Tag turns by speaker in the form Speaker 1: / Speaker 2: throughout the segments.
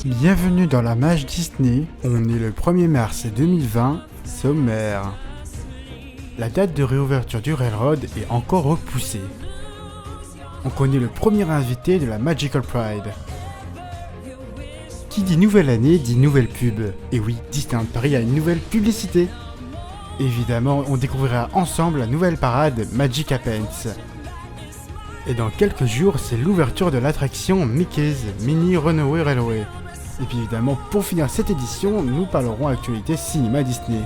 Speaker 1: Bienvenue dans la Mage Disney, on est le 1er mars 2020, sommaire. La date de réouverture du Railroad est encore repoussée. On connaît le premier invité de la Magical Pride. Qui dit nouvelle année dit nouvelle pub. Et oui, Disneyland Paris a une nouvelle publicité. Évidemment, on découvrira ensemble la nouvelle parade Magic Happens. Et dans quelques jours, c'est l'ouverture de l'attraction Mickey's Mini Runaway Railway. Et puis évidemment, pour finir cette édition, nous parlerons actualité cinéma Disney.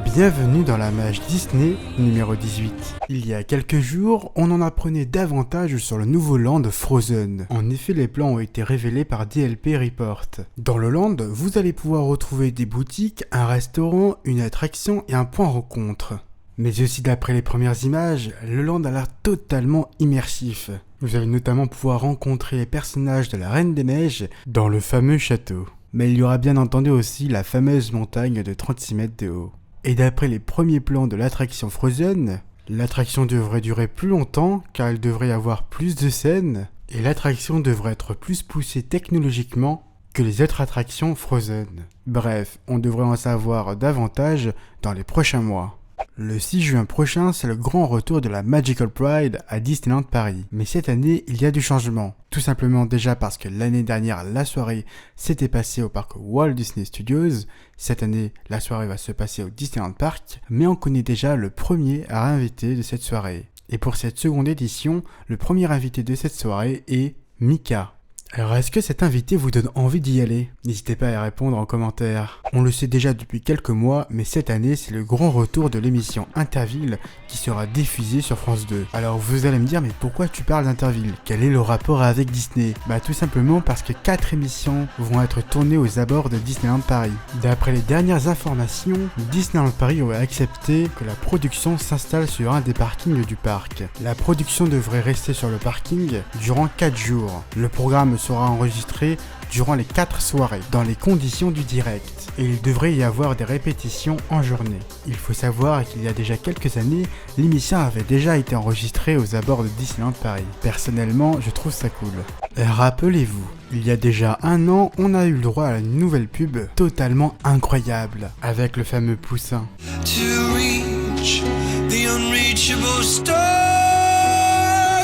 Speaker 1: Bienvenue dans la Mage Disney numéro 18. Il y a quelques jours, on en apprenait davantage sur le nouveau land Frozen. En effet, les plans ont été révélés par DLP Report. Dans le land, vous allez pouvoir retrouver des boutiques, un restaurant, une attraction et un point rencontre. Mais aussi d'après les premières images, le land a l'air totalement immersif. Vous allez notamment pouvoir rencontrer les personnages de la Reine des Neiges dans le fameux château. Mais il y aura bien entendu aussi la fameuse montagne de 36 mètres de haut. Et d'après les premiers plans de l'attraction Frozen, l'attraction devrait durer plus longtemps car il devrait y avoir plus de scènes et l'attraction devrait être plus poussée technologiquement que les autres attractions Frozen. Bref, on devrait en savoir davantage dans les prochains mois. Le 6 juin prochain, c'est le grand retour de la Magical Pride à Disneyland Paris. Mais cette année, il y a du changement. Tout simplement déjà parce que l'année dernière, la soirée s'était passée au parc Walt Disney Studios. Cette année, la soirée va se passer au Disneyland Park. Mais on connaît déjà le premier invité de cette soirée. Et pour cette seconde édition, le premier invité de cette soirée est Mika. Alors est-ce que cet invité vous donne envie d'y aller? N'hésitez pas à y répondre en commentaire. On le sait déjà depuis quelques mois, mais cette année c'est le grand retour de l'émission Interville qui sera diffusée sur France 2. Alors vous allez me dire, mais pourquoi tu parles d'Interville? Quel est le rapport avec Disney? Bah tout simplement parce que 4 émissions vont être tournées aux abords de Disneyland Paris. D'après les dernières informations, Disneyland Paris aurait accepté que la production s'installe sur un des parkings du parc. La production devrait rester sur le parking durant 4 jours. Le programme sera enregistré durant les 4 soirées, dans les conditions du direct, et il devrait y avoir des répétitions en journée. Il faut savoir qu'il y a déjà quelques années, l'émission avait déjà été enregistrée aux abords de Disneyland Paris. Personnellement, je trouve ça cool. Rappelez-vous, il y a déjà un an, on a eu le droit à une nouvelle pub totalement incroyable, avec le fameux poussin.
Speaker 2: To reach the unreachable star,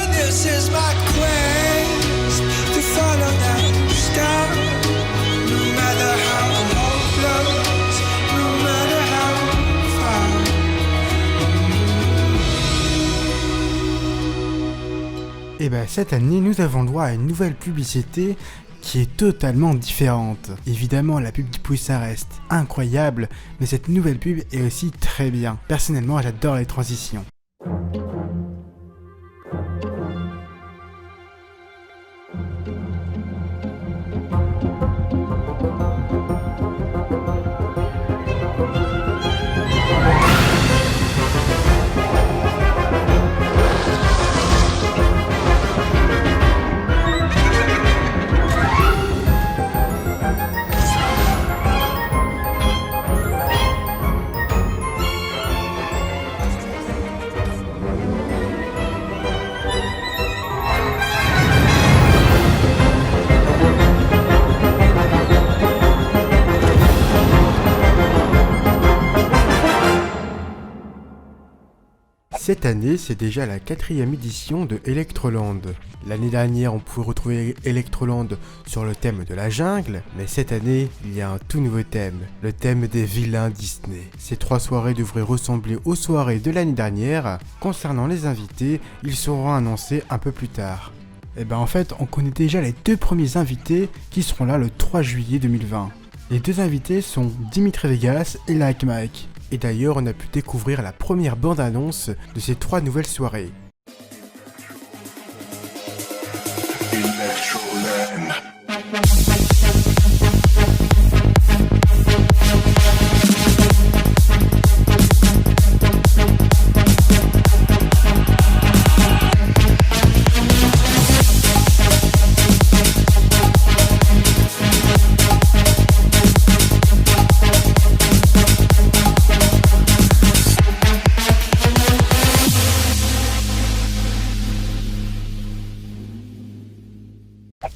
Speaker 2: this is my quest to follow that star, no matter how hopeless, no matter how far.
Speaker 1: Et bah cette année, nous avons le droit à une nouvelle publicité qui est totalement différente. Évidemment, la pub du poussin reste incroyable, mais cette nouvelle pub est aussi très bien. Personnellement, j'adore les transitions. Cette année, c'est déjà la 4e édition de Electroland. L'année dernière, on pouvait retrouver Electroland sur le thème de la jungle, mais cette année, il y a un tout nouveau thème, le thème des vilains Disney. Ces 3 soirées devraient ressembler aux soirées de l'année dernière. Concernant les invités, ils seront annoncés un peu plus tard. Et ben en fait, on connaît déjà les 2 premiers invités qui seront là le 3 juillet 2020. Les 2 invités sont Dimitri Vegas et Like Mike. Et d'ailleurs, on a pu découvrir la première bande-annonce de ces 3 nouvelles soirées.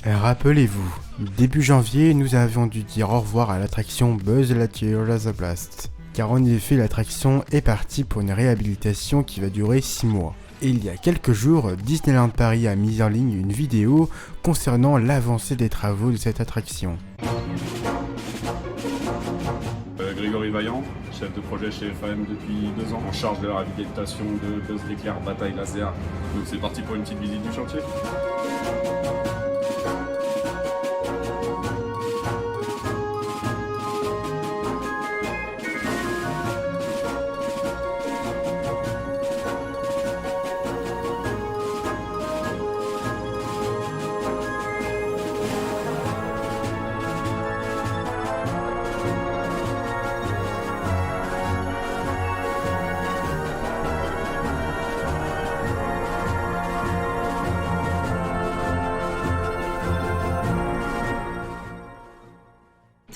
Speaker 1: Rappelez-vous, Début janvier, nous avions dû dire au revoir à l'attraction Buzz Lightyear The Blast. Car en effet, l'attraction est partie pour une réhabilitation qui va durer 6 mois. Et il y a quelques jours, Disneyland Paris a mis en ligne une vidéo concernant l'avancée des travaux de cette attraction.
Speaker 3: Grégory Vaillant, chef de projet chez FAM depuis 2 ans, en charge de la réhabilitation de Buzz l'éclair bataille laser. Donc c'est parti pour une petite visite du chantier.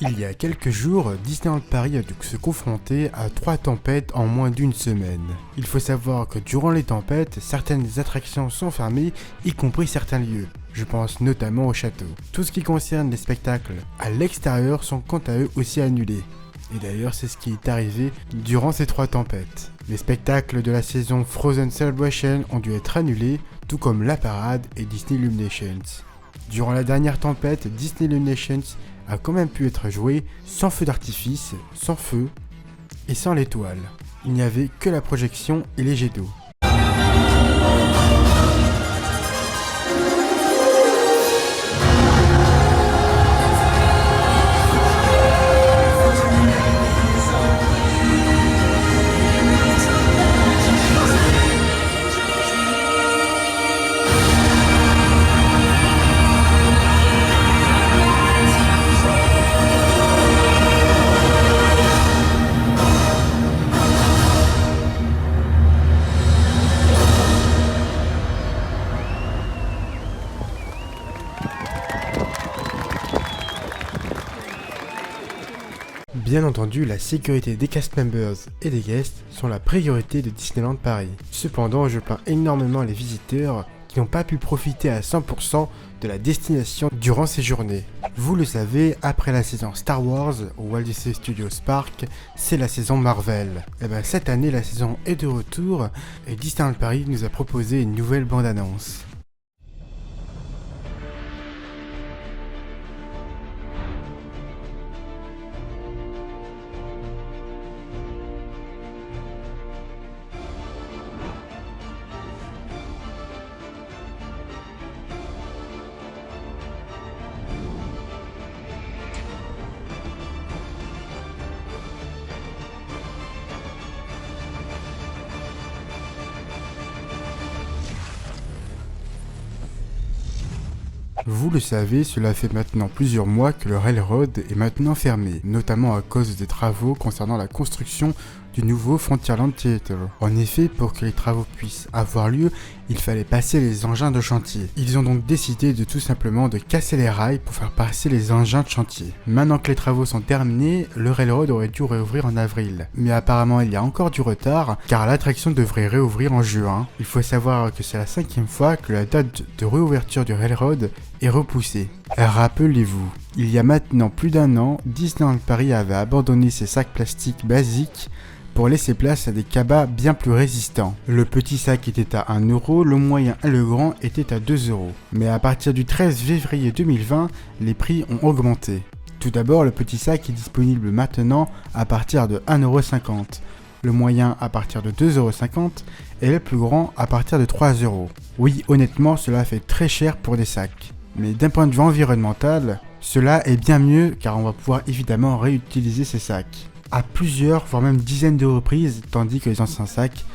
Speaker 1: Il y a quelques jours, Disneyland Paris a dû se confronter à 3 tempêtes en moins d'une semaine. Il faut savoir que durant les tempêtes, certaines attractions sont fermées, y compris certains lieux. Je pense notamment au château. Tout ce qui concerne les spectacles à l'extérieur sont quant à eux aussi annulés. Et d'ailleurs, c'est ce qui est arrivé durant ces 3 tempêtes. Les spectacles de la saison Frozen Celebration ont dû être annulés, tout comme la parade et Disney Illuminations. Durant la dernière tempête, Disney Illuminations a quand même pu être joué sans feu d'artifice, sans feu et sans l'étoile. Il n'y avait que la projection et les jets d'eau. Bien entendu, la sécurité des cast members et des guests sont la priorité de Disneyland Paris. Cependant, je plains énormément les visiteurs qui n'ont pas pu profiter à 100% de la destination durant ces journées. Vous le savez, après la saison Star Wars au Walt Disney Studios Park, c'est la saison Marvel. Et bien cette année, la saison est de retour et Disneyland Paris nous a proposé une nouvelle bande-annonce. Vous le savez, cela fait maintenant plusieurs mois que le Railroad est maintenant fermé, notamment à cause des travaux concernant la construction du nouveau Frontierland Theater. En effet, pour que les travaux puissent avoir lieu, il fallait passer les engins de chantier. Ils ont donc décidé de tout simplement de casser les rails pour faire passer les engins de chantier. Maintenant que les travaux sont terminés, le Railroad aurait dû réouvrir en avril. Mais apparemment il y a encore du retard, car l'attraction devrait réouvrir en juin. Il faut savoir que c'est la 5e fois que la date de réouverture du Railroad est repoussée. Rappelez-vous, il y a maintenant plus d'1 an, Disneyland Paris avait abandonné ses sacs plastiques basiques pour laisser place à des cabas bien plus résistants. Le petit sac était à 1 €, le moyen et le grand étaient à 2 €. Mais à partir du 13 février 2020, les prix ont augmenté. Tout d'abord, le petit sac est disponible maintenant à partir de 1,50 €, le moyen à partir de 2,50 € et le plus grand à partir de 3 €. Oui, honnêtement, cela fait très cher pour des sacs. Mais d'un point de vue environnemental, cela est bien mieux car on va pouvoir évidemment réutiliser ces sacs à plusieurs, voire même dizaines de reprises, tandis que les anciens sacs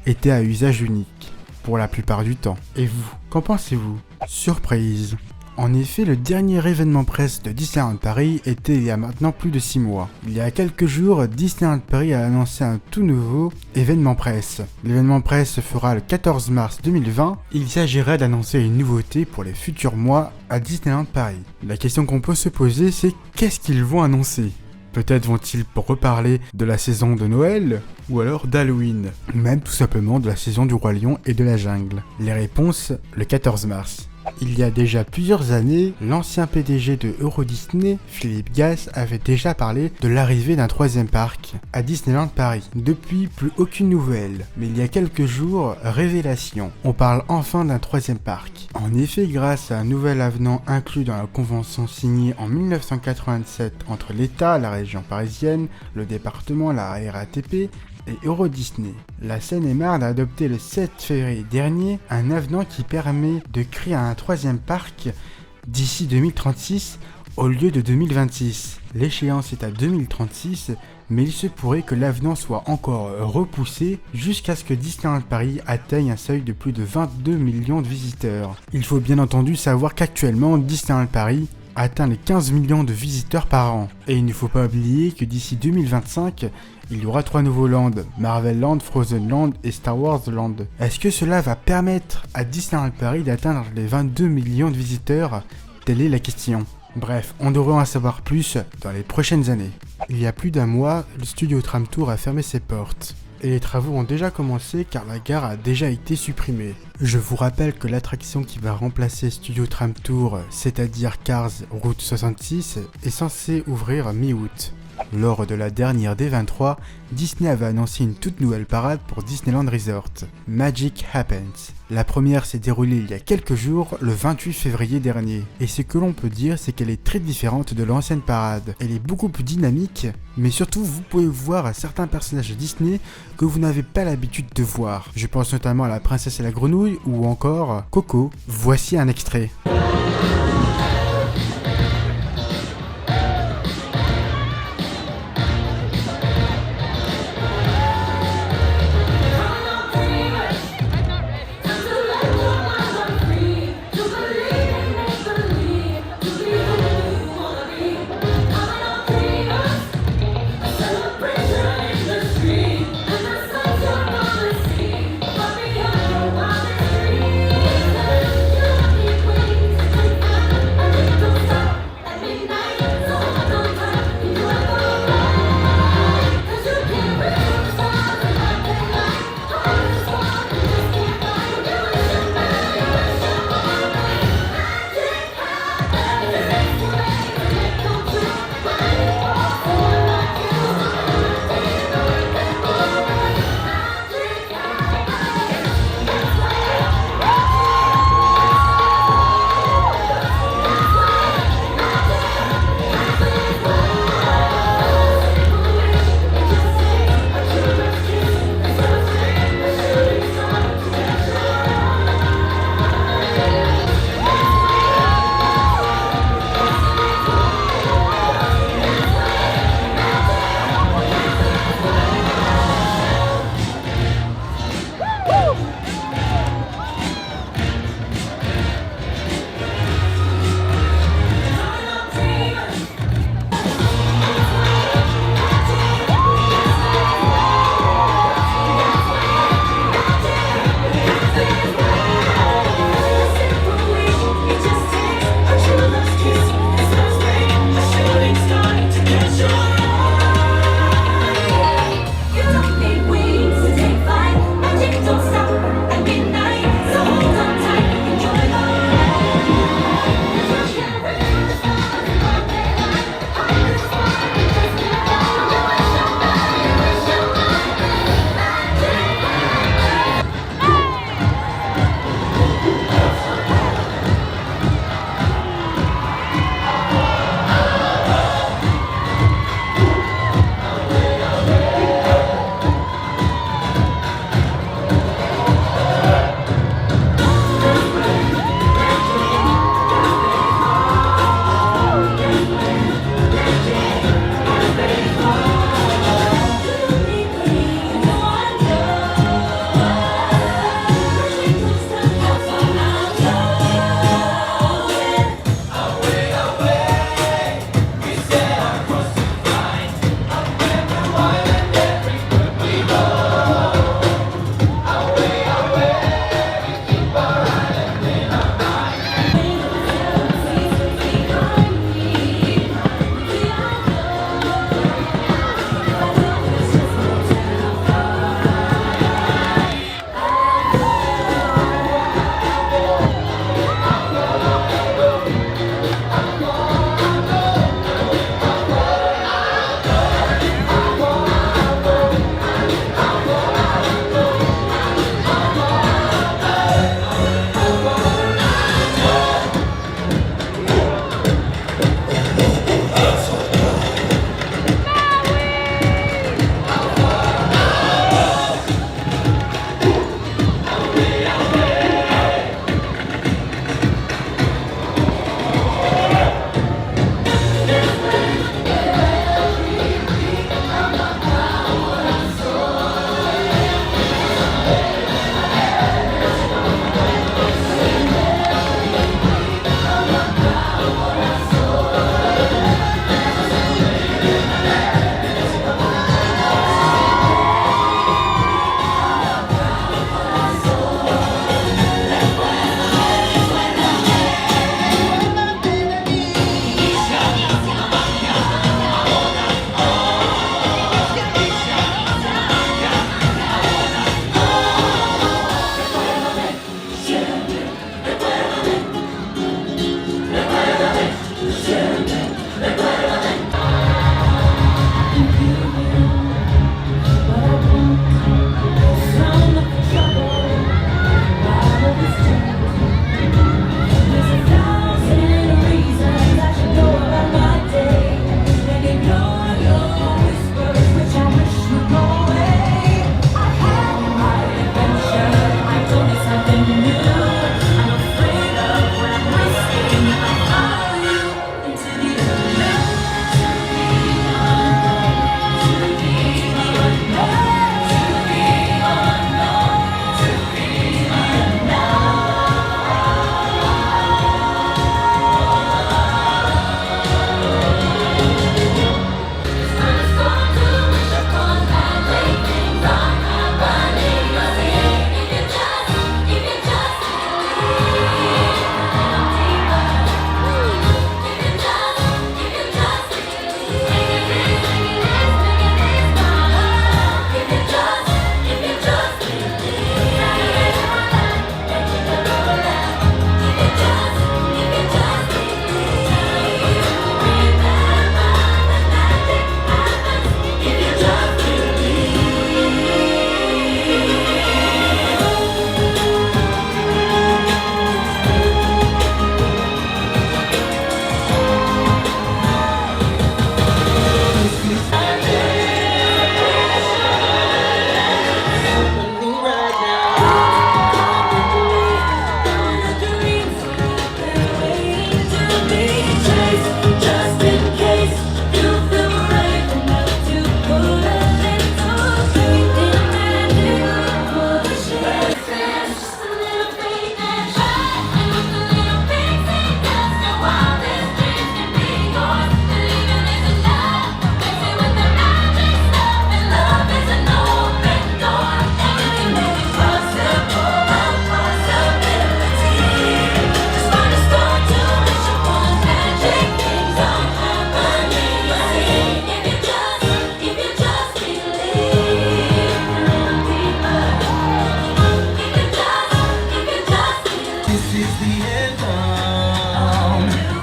Speaker 1: étaient à usage unique, pour la plupart du temps. Et vous, qu'en pensez-vous? Surprise! En effet, le dernier événement presse de Disneyland Paris était il y a maintenant plus de 6 mois. Il y a quelques jours, Disneyland Paris a annoncé un tout nouveau événement presse. L'événement presse se fera le 14 mars 2020. Il s'agirait d'annoncer une nouveauté pour les futurs mois à Disneyland Paris. La question qu'on peut se poser, c'est qu'est-ce qu'ils vont annoncer? Peut-être vont-ils reparler de la saison de Noël, ou alors d'Halloween, même tout simplement de la saison du Roi Lion et de la Jungle. Les réponses, le 14 mars. Il y a déjà plusieurs années, l'ancien PDG de Euro Disney, Philippe Gass, avait déjà parlé de l'arrivée d'un troisième parc à Disneyland Paris. Depuis, plus aucune nouvelle, mais il y a quelques jours, révélation. On parle enfin d'un troisième parc. En effet, grâce à un nouvel avenant inclus dans la convention signée en 1987 entre l'État, la région parisienne, le département, la RATP, et Euro Disney. La Seine-et-Marne a adopté le 7 février dernier un avenant qui permet de créer un troisième parc d'ici 2036 au lieu de 2026. L'échéance est à 2036, mais il se pourrait que l'avenant soit encore repoussé jusqu'à ce que Disneyland Paris atteigne un seuil de plus de 22 millions de visiteurs. Il faut bien entendu savoir qu'actuellement Disneyland Paris atteint les 15 millions de visiteurs par an. Et il ne faut pas oublier que d'ici 2025, il y aura 3 nouveaux lands, Marvel Land, Frozen Land et Star Wars Land. Est-ce que cela va permettre à Disneyland Paris d'atteindre les 22 millions de visiteurs? Telle est la question. Bref, on devrait en savoir plus dans les prochaines années. Il y a plus d'un mois, le studio Tram Tour a fermé ses portes. Et les travaux ont déjà commencé car la gare a déjà été supprimée. Je vous rappelle que l'attraction qui va remplacer Studio Tram Tour, c'est-à-dire Cars Route 66, est censée ouvrir mi-août. Lors de la dernière D23, Disney avait annoncé une toute nouvelle parade pour Disneyland Resort, Magic Happens. La première s'est déroulée il y a quelques jours, le 28 février dernier. Et ce que l'on peut dire, c'est qu'elle est très différente de l'ancienne parade. Elle est beaucoup plus dynamique, mais surtout vous pouvez voir certains personnages Disney que vous n'avez pas l'habitude de voir. Je pense notamment à la princesse et la grenouille ou encore Coco. Voici un extrait.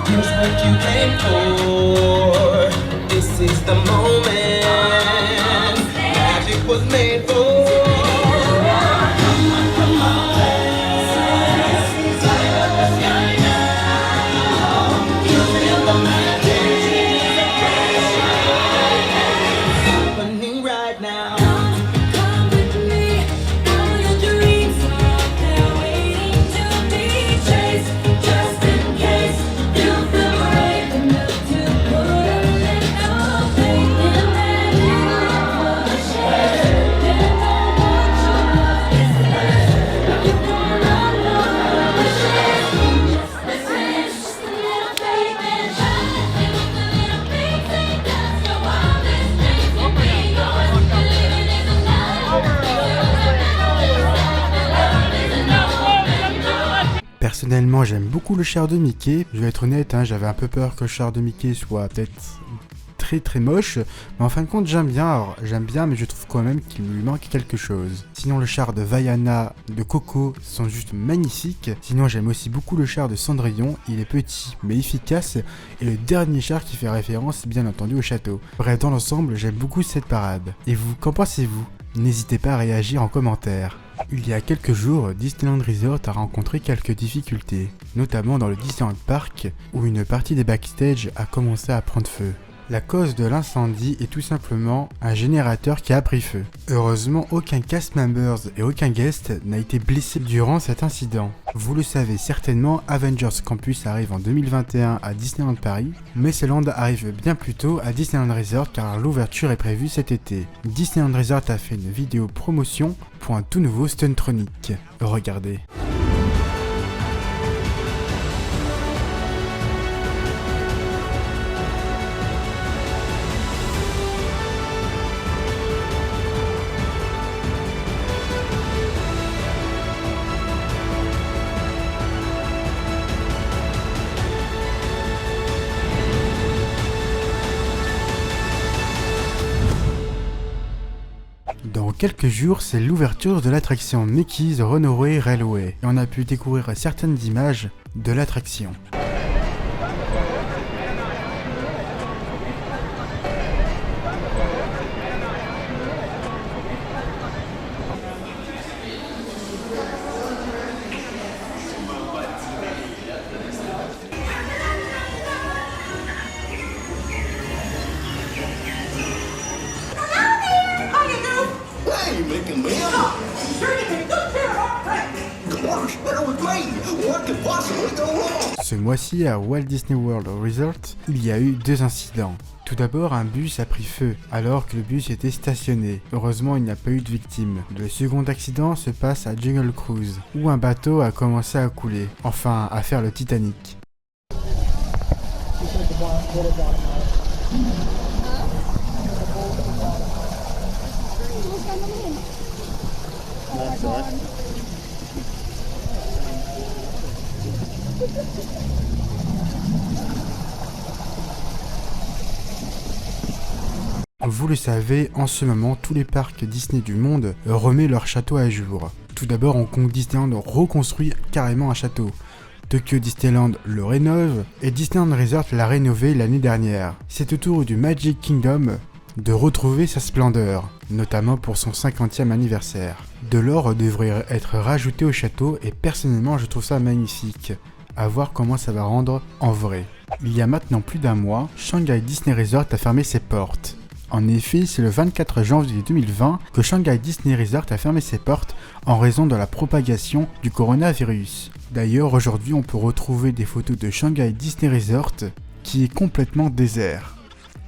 Speaker 4: Here's what you came for. This is the moment. Magic was made for.
Speaker 1: Personnellement, j'aime beaucoup le char de Mickey. Je vais être honnête, j'avais un peu peur que le char de Mickey soit peut-être très moche, mais en fin de compte j'aime bien. Alors j'aime bien, mais je trouve quand même qu'il lui manque quelque chose. Sinon le char de Vaiana, de Coco sont juste magnifiques. Sinon j'aime aussi beaucoup le char de Cendrillon. Il est petit mais efficace, et le dernier char qui fait référence bien entendu au château. Bref, dans l'ensemble j'aime beaucoup cette parade. Et vous, qu'en pensez-vous? N'hésitez pas à réagir en commentaire. Il y a quelques jours, Disneyland Resort a rencontré quelques difficultés, notamment dans le Disneyland Park, où une partie des backstage a commencé à prendre feu. La cause de l'incendie est tout simplement un générateur qui a pris feu. Heureusement, aucun cast members et aucun guest n'a été blessé durant cet incident. Vous le savez certainement, Avengers Campus arrive en 2021 à Disneyland Paris, mais ce land arrive bien plus tôt à Disneyland Resort car l'ouverture est prévue cet été. Disneyland Resort a fait une vidéo promotion pour un tout nouveau Stuntronic. Regardez. Dans quelques jours, c'est l'ouverture de l'attraction Mickey's Runaway Railway et on a pu découvrir certaines images de l'attraction. Ce mois-ci à Walt Disney World Resort, il y a eu deux incidents. Tout d'abord, un bus a pris feu alors que le bus était stationné. Heureusement, il n'y a pas eu de victimes. Le second accident se passe à Jungle Cruise, où un bateau a commencé à couler, enfin à faire le Titanic. Vous le savez, en ce moment, tous les parcs Disney du monde remettent leur château à jour. Tout d'abord, Hong Kong Disneyland reconstruit carrément un château. Tokyo Disneyland le rénove et Disneyland Resort l'a rénové l'année dernière. C'est au tour du Magic Kingdom de retrouver sa splendeur, notamment pour son 50e anniversaire. De l'or devrait être rajouté au château et personnellement je trouve ça magnifique. À voir comment ça va rendre en vrai. Il y a maintenant plus d'un mois, Shanghai Disney Resort a fermé ses portes. En effet, c'est le 24 janvier 2020 que Shanghai Disney Resort a fermé ses portes en raison de la propagation du coronavirus. D'ailleurs, aujourd'hui, on peut retrouver des photos de Shanghai Disney Resort qui est complètement désert.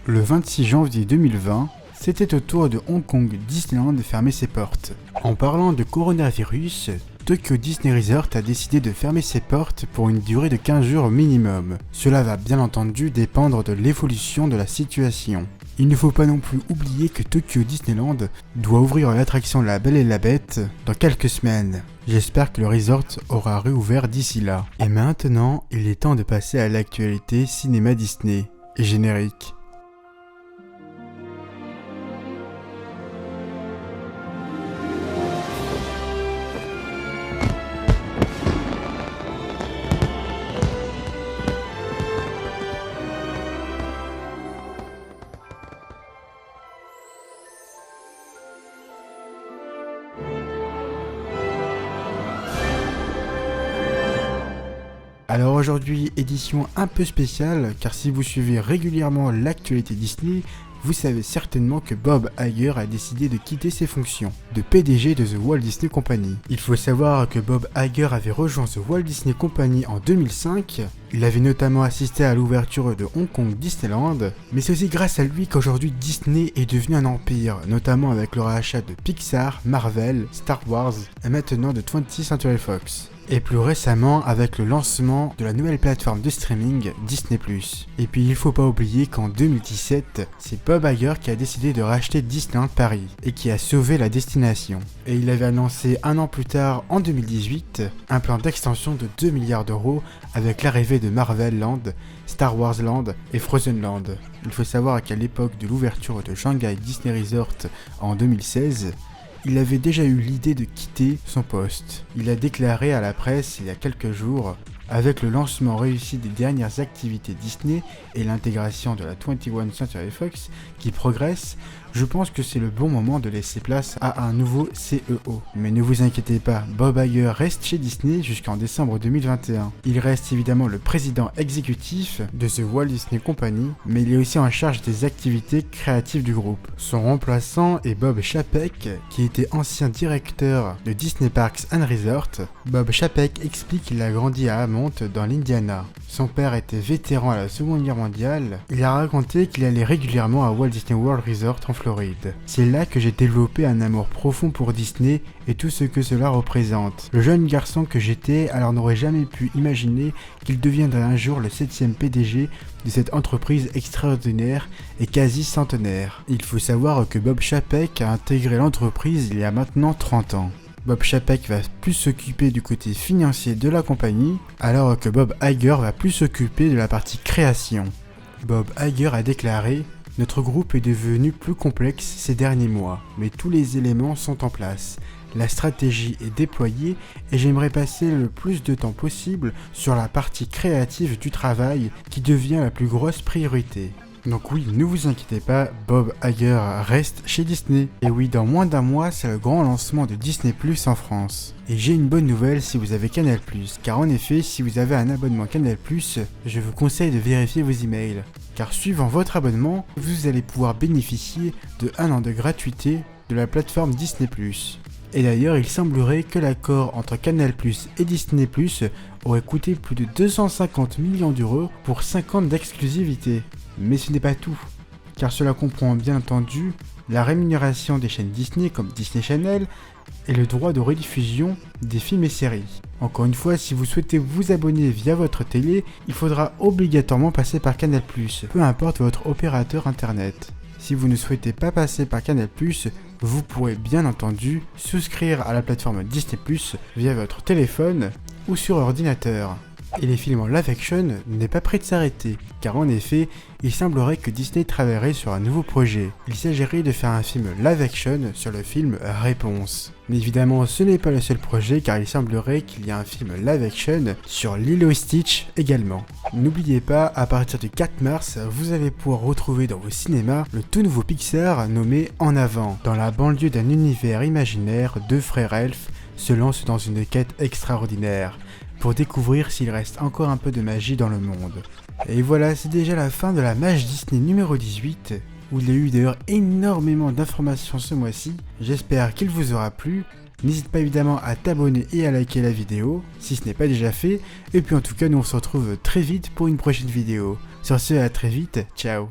Speaker 1: Le 26 janvier 2020, c'était au tour de Hong Kong Disneyland de fermer ses portes. En parlant de coronavirus, Tokyo Disney Resort a décidé de fermer ses portes pour une durée de 15 jours minimum. Cela va bien entendu dépendre de l'évolution de la situation. Il ne faut pas non plus oublier que Tokyo Disneyland doit ouvrir l'attraction La Belle et la Bête dans quelques semaines. J'espère que le resort aura réouvert d'ici là. Et maintenant, il est temps de passer à l'actualité cinéma Disney. Et générique. Alors aujourd'hui, édition un peu spéciale, car si vous suivez régulièrement l'actualité Disney, vous savez certainement que Bob Iger a décidé de quitter ses fonctions de PDG de The Walt Disney Company. Il faut savoir que Bob Iger avait rejoint The Walt Disney Company en 2005, il avait notamment assisté à l'ouverture de Hong Kong Disneyland, mais c'est aussi grâce à lui qu'aujourd'hui Disney est devenu un empire, notamment avec le rachat de Pixar, Marvel, Star Wars et maintenant de 20th Century Fox. Et plus récemment avec le lancement de la nouvelle plateforme de streaming Disney+. Et puis il faut pas oublier qu'en 2017, c'est Bob Iger qui a décidé de racheter Disneyland Paris et qui a sauvé la destination. Et il avait annoncé un an plus tard, en 2018, un plan d'extension de 2 milliards d'euros avec l'arrivée de Marvel Land, Star Wars Land et Frozen Land. Il faut savoir qu'à l'époque de l'ouverture de Shanghai Disney Resort en 2016, il avait déjà eu l'idée de quitter son poste. Il a déclaré à la presse il y a quelques jours, avec le lancement réussi des dernières activités Disney et l'intégration de la 21st Century Fox qui progresse, je pense que c'est le bon moment de laisser place à un nouveau CEO. Mais ne vous inquiétez pas, Bob Iger reste chez Disney jusqu'en décembre 2021. Il reste évidemment le président exécutif de The Walt Disney Company, mais il est aussi en charge des activités créatives du groupe. Son remplaçant est Bob Chapek, qui était ancien directeur de Disney Parks and Resorts. Bob Chapek explique qu'il a grandi à Hammond dans l'Indiana. Son père était vétéran à la Seconde Guerre mondiale. Il a raconté qu'il allait régulièrement à Walt Disney World Resort en Floride. C'est là que j'ai développé un amour profond pour Disney et tout ce que cela représente. Le jeune garçon que j'étais alors n'aurait jamais pu imaginer qu'il deviendrait un jour le 7e PDG de cette entreprise extraordinaire et quasi centenaire. Il faut savoir que Bob Chapek a intégré l'entreprise il y a maintenant 30 ans. Bob Chapek va plus s'occuper du côté financier de la compagnie, alors que Bob Iger va plus s'occuper de la partie création. Bob Iger a déclaré « Notre groupe est devenu plus complexe ces derniers mois, mais tous les éléments sont en place. La stratégie est déployée et j'aimerais passer le plus de temps possible sur la partie créative du travail qui devient la plus grosse priorité. » Donc oui, ne vous inquiétez pas, Bob Iger reste chez Disney. Et oui, dans moins d'un mois, c'est le grand lancement de Disney+ en France. Et j'ai une bonne nouvelle si vous avez Canal+, car en effet, si vous avez un abonnement Canal+, je vous conseille de vérifier vos emails. Car suivant votre abonnement, vous allez pouvoir bénéficier de 1 an de gratuité de la plateforme Disney+. Et d'ailleurs, il semblerait que l'accord entre Canal+ et Disney+ aurait coûté plus de 250 millions d'euros pour 5 ans d'exclusivité. Mais ce n'est pas tout, car cela comprend bien entendu la rémunération des chaînes Disney comme Disney Channel et le droit de rediffusion des films et séries. Encore une fois, si vous souhaitez vous abonner via votre télé, il faudra obligatoirement passer par Canal+, peu importe votre opérateur internet. Si vous ne souhaitez pas passer par Canal+, vous pourrez bien entendu souscrire à la plateforme Disney+ via votre téléphone ou sur ordinateur. Et les films en live action n'est pas prêt de s'arrêter, car en effet, il semblerait que Disney travaillerait sur un nouveau projet. Il s'agirait de faire un film live action sur le film Réponse. Mais évidemment, ce n'est pas le seul projet, car il semblerait qu'il y ait un film live action sur Lilo et Stitch également. N'oubliez pas, à partir du 4 mars, vous allez pouvoir retrouver dans vos cinémas le tout nouveau Pixar nommé En Avant. Dans la banlieue d'un univers imaginaire, 2 frères elfes se lancent dans une quête extraordinaire pour découvrir s'il reste encore un peu de magie dans le monde. Et voilà, c'est déjà la fin de la Mage Disney numéro 18, où il y a eu d'ailleurs énormément d'informations ce mois-ci. J'espère qu'il vous aura plu. N'hésite pas évidemment à t'abonner et à liker la vidéo, si ce n'est pas déjà fait. Et puis en tout cas, nous on se retrouve très vite pour une prochaine vidéo. Sur ce, à très vite, ciao.